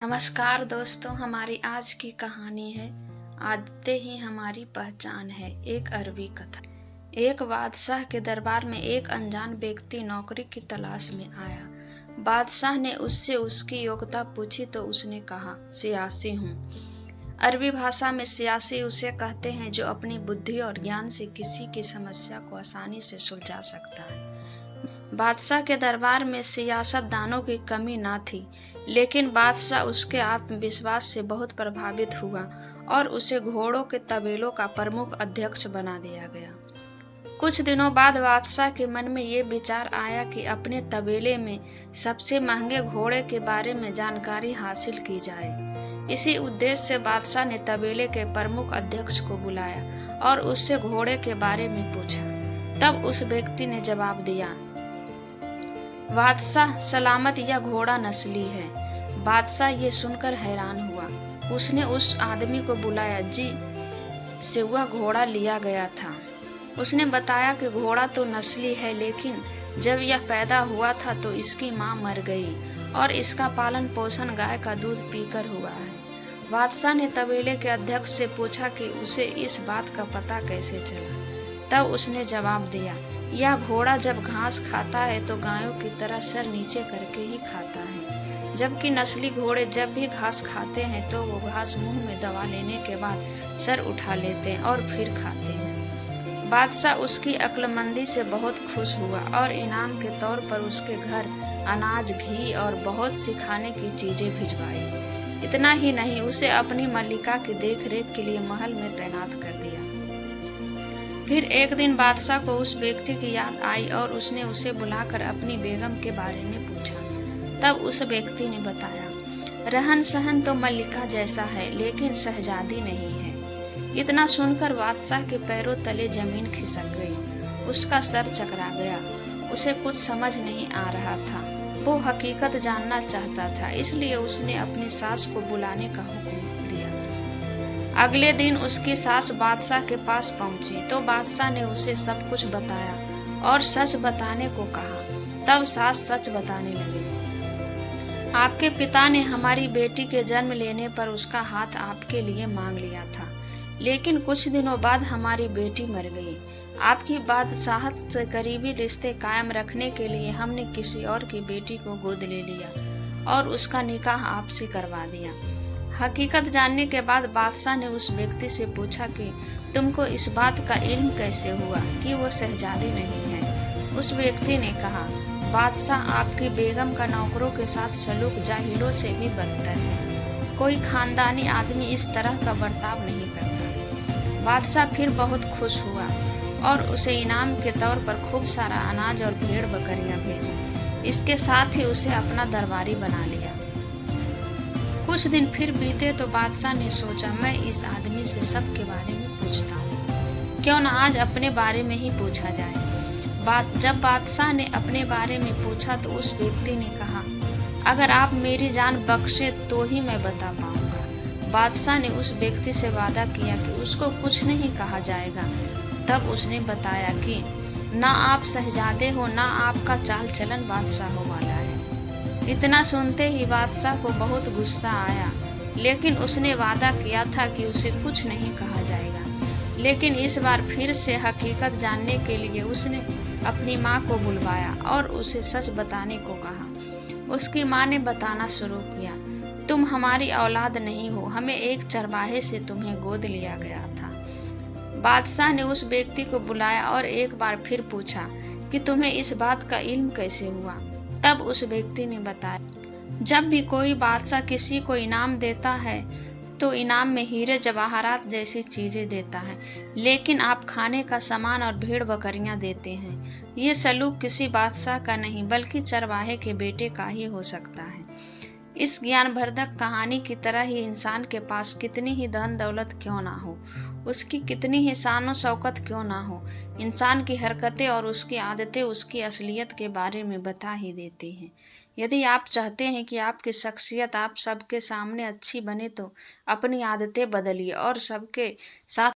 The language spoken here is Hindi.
नमस्कार दोस्तों, हमारी आज की कहानी है आदतें ही हमारी पहचान है। एक अरबी कथा। एक बादशाह के दरबार में एक अनजान व्यक्ति नौकरी की तलाश में आया। बादशाह ने उससे उसकी योग्यता पूछी तो उसने कहा, सियासी हूँ। अरबी भाषा में सियासी उसे कहते हैं जो अपनी बुद्धि और ज्ञान से किसी की समस्या को आसानी से सुलझा सकता है। बादशाह के दरबार में सियासतदानों की कमी न थी, लेकिन बादशाह उसके आत्मविश्वास से बहुत प्रभावित हुआ और उसे घोड़ों के तबेलों का प्रमुख अध्यक्ष बना दिया गया। कुछ दिनों बाद बादशाह के मन में ये विचार आया कि अपने तबेले में सबसे महंगे घोड़े के बारे में जानकारी हासिल की जाए। इसी उद्देश्य से बादशाह ने तबेले के प्रमुख अध्यक्ष को बुलाया और उससे घोड़े के बारे में पूछा। तब उस व्यक्ति ने जवाब दिया, बादशाह, सलामत यह घोड़ा नस्ली है। बादशाह ये सुनकर हैरान हुआ। उसने उस आदमी को बुलाया जी से वह घोड़ा लिया गया था। उसने बताया कि घोड़ा तो नस्ली है, लेकिन जब यह पैदा हुआ था तो इसकी मां मर गई और इसका पालन पोषण गाय का दूध पीकर हुआ है। बादशाह ने तबेले के अध्यक्ष से पूछा कि उसे इस बात का पता कैसे चला। तब उसने जवाब दिया, यह घोड़ा जब घास खाता है तो गायों की तरह सर नीचे करके ही खाता है, जबकि नस्ली घोड़े जब भी घास खाते हैं तो वो घास मुंह में दबा लेने के बाद सर उठा लेते हैं और फिर खाते हैं। बादशाह उसकी अक्लमंदी से बहुत खुश हुआ और इनाम के तौर पर उसके घर अनाज, घी और बहुत सी खाने की चीजें भिजवाई। इतना ही नहीं, उसे अपनी मल्लिका की देखरेख के लिए महल में तैनात कर दिया। फिर एक दिन बादशाह को उस व्यक्ति की याद आई और उसने उसे बुलाकर अपनी बेगम के बारे में पूछा। तब उस व्यक्ति ने बताया, रहन सहन तो मल्लिका जैसा है, लेकिन शहजादी नहीं है। इतना सुनकर बादशाह के पैरों तले जमीन खिसक गई। उसका सर चकरा गया। उसे कुछ समझ नहीं आ रहा था। वो हकीकत जानना चाहता था, इसलिए उसने अपनी सास को बुलाने का हुक्म दिया। अगले दिन उसकी सास बादशाह के पास पहुंची तो बादशाह ने उसे सब कुछ बताया और सच बताने को कहा। तब सास सच बताने लगी, आपके पिता ने हमारी बेटी के जन्म लेने पर उसका हाथ आपके लिए मांग लिया था, लेकिन कुछ दिनों बाद हमारी बेटी मर गई। आपकी बादशाहत से करीबी रिश्ते कायम रखने के लिए हमने किसी और की बेटी को गोद ले लिया और उसका निकाह आपसे करवा दिया। हकीकत जानने के बाद बादशाह ने उस व्यक्ति से पूछा कि तुमको इस बात का इल्म कैसे हुआ कि वो शहजादी नहीं है। उस व्यक्ति ने कहा, बादशाह, आपकी बेगम का नौकरों के साथ सलूक जाहिलों से भी बदतर है। कोई खानदानी आदमी इस तरह का बर्ताव नहीं करता। बादशाह फिर बहुत खुश हुआ और उसे इनाम के तौर पर खूब सारा अनाज और भेड़ बकरियां भेजी। इसके साथ ही उसे अपना दरबारी बना लिया। कुछ दिन फिर बीते तो बादशाह ने सोचा, मैं इस आदमी से सबके बारे में पूछता हूँ, क्यों न आज अपने बारे में ही पूछा जाए। जब बादशाह ने अपने बारे में पूछा तो उस व्यक्ति ने कहा, अगर आप मेरी जान बख्शे तो ही मैं बता पाऊंगा। बादशाह ने उस व्यक्ति से वादा किया कि उसको कुछ नहीं कहा जाएगा। तब उसने बताया कि ना आप शहजादे हो, ना आपका चाल चलन बादशाह वाला है। इतना सुनते ही बादशाह को बहुत गुस्सा आया, लेकिन उसने वादा किया था कि उसे कुछ नहीं कहा जाएगा। लेकिन इस बार फिर से हकीकत जानने के लिए उसने अपनी माँ को बुलवाया और उसे सच बताने को कहा। उसकी माँ ने बताना शुरू किया, तुम हमारी औलाद नहीं हो, हमें एक चरवाहे से तुम्हें गोद लिया गया था। बादशाह ने उस व्यक्ति को बुलाया और एक बार फिर पूछा कि तुम्हें इस बात का इल्म कैसे हुआ। तब उस व्यक्ति ने बताया, जब भी कोई बादशाह किसी को इनाम देता है तो इनाम में हीरे जवाहरात जैसी चीजें देता है, लेकिन आप खाने का सामान और भेड़ बकरियां देते हैं। ये सलूक किसी बादशाह का नहीं बल्कि चरवाहे के बेटे का ही हो सकता है। इस ज्ञानवर्धक कहानी की तरह ही इंसान के पास कितनी ही धन दौलत क्यों ना हो, उसकी कितनी ही शान शौकत क्यों ना हो, इंसान की हरकतें और उसकी आदतें उसकी असलियत के बारे में बता ही देती हैं। यदि आप चाहते हैं कि आपकी शख्सियत आप सबके सामने अच्छी बने तो अपनी आदतें बदलिए और सबके साथ